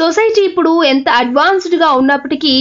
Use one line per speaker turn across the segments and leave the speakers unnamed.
Society ఇప్పుడు ఎంత advanced గా ఉన్నప్పటికీ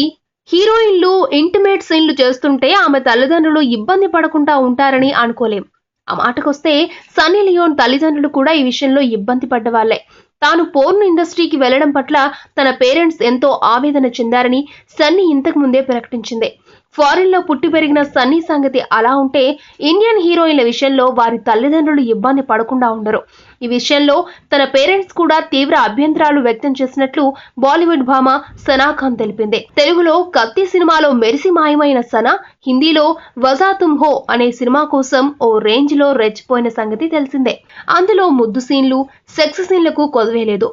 హీరోయిన్లు ఇంటిమేట్ సీన్లు చేస్తుంటే ఆమె తల్లిదండ్రులు ఇబ్బంది పడకుండా ఉంటారని అనుకోలేం. ఆ మాటకొస్తే సన్నీ లియోన్ తల్లిదండ్రులు కూడా ఈ విషయంలో ఇబ్బంది పడ్డవాళ్లే. తాను పోర్న్ ఇండస్ట్రీకి వెళ్లడం పట్ల తన పేరెంట్స్ ఎంతో ఆవేదన చెందారని సన్నీ ఇంతకు ముందే ప్రకటించింది. ఫారిన్ లో పుట్టి పెరిగిన సన్నీ సంగతి అలా ఉంటే ఇండియన్ హీరోయిన్ల విషయంలో వారి తల్లిదండ్రులు ఇబ్బంది పడకుండా ఉండరు. ఈ విషయంలో తన పేరెంట్స్ కూడా తీవ్ర అభ్యంతరాలు వ్యక్తం చేసినట్లు బాలీవుడ్ భామ సనా ఖాన్ తెలిపింది. తెలుగులో కత్తి సినిమాలో మెరిసి మాయమైన సనా హిందీలో వజా తుమ్ హో అనే సినిమా కోసం ఓ రేంజ్ లో రెచ్చిపోయిన సంగతి తెలిసిందే. అందులో ముద్దు సీన్లు, సెక్స్ సీన్లకు కొదవేలేదు.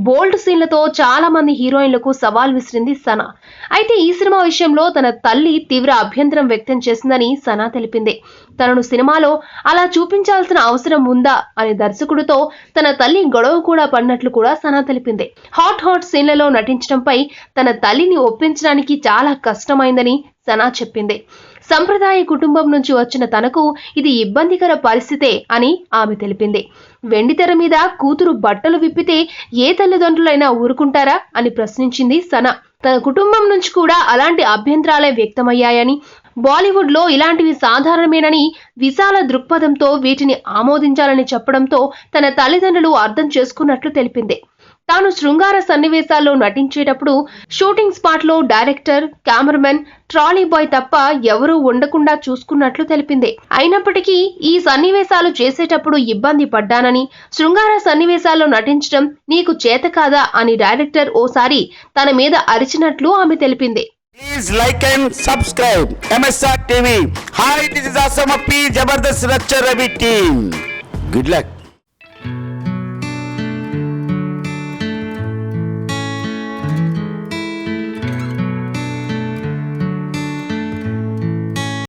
బోల్డ్ సీన్లతో చాలా మంది హీరోయిన్లకు సవాల్ విసిరింది సనా. అయితే ఈ సినిమా విషయంలో తన తల్లి తీవ్ర అభ్యంతరం వ్యక్తం చేసిందని సనా తెలిపింది. తనను సినిమాలో అలా చూపించాల్సిన అవసరం ఉందా అని దర్శకుడితో తన తల్లి గొడవ కూడా పడినట్లు కూడా సనా తెలిపింది. హాట్ సీన్లలో నటించడంపై తన తల్లిని ఒప్పించడానికి చాలా కష్టమైందని సనా చెప్పింది. సంప్రదాయ కుటుంబం నుంచి వచ్చిన తనకు ఇది ఇబ్బందికర పరిస్థితే అని ఆమె తెలిపింది. వెండితెర మీద కూతురు బట్టలు విప్పితే ఏ తల్లిదండ్రులైనా ఊరుకుంటారా అని ప్రశ్నించింది సనా. తన కుటుంబం నుంచి కూడా అలాంటి అభ్యంతరాలే వ్యక్తమయ్యాయని, బాలీవుడ్ లో ఇలాంటివి సాధారణమేనని, విశాల దృక్పథంతో వీటిని ఆమోదించాలని చెప్పడంతో తన తల్లిదండ్రులు అర్థం చేసుకున్నట్లు తెలిపింది. తాను శృంగార సన్నివేశాల్లో నటించేటప్పుడు షూటింగ్ స్పాట్ లో డైరెక్టర్, కెమెరామెన్, ట్రాలీ బాయ్ తప్ప ఎవరూ ఉండకుండా చూసుకున్నట్లు తెలిపింది. అయినప్పటికీ ఈ సన్నివేశాలు చేసేటప్పుడు ఇబ్బంది పడ్డానని, శృంగార సన్నివేశాల్లో నటించడం నీకు చేత కాదా అని డైరెక్టర్ ఓసారి తన మీద అరిచినట్లు ఆమె తెలిపింది.
Please like and subscribe MSR TV. Hi, this is Asam Appi, Jabardast Racha Ravi team. Good luck.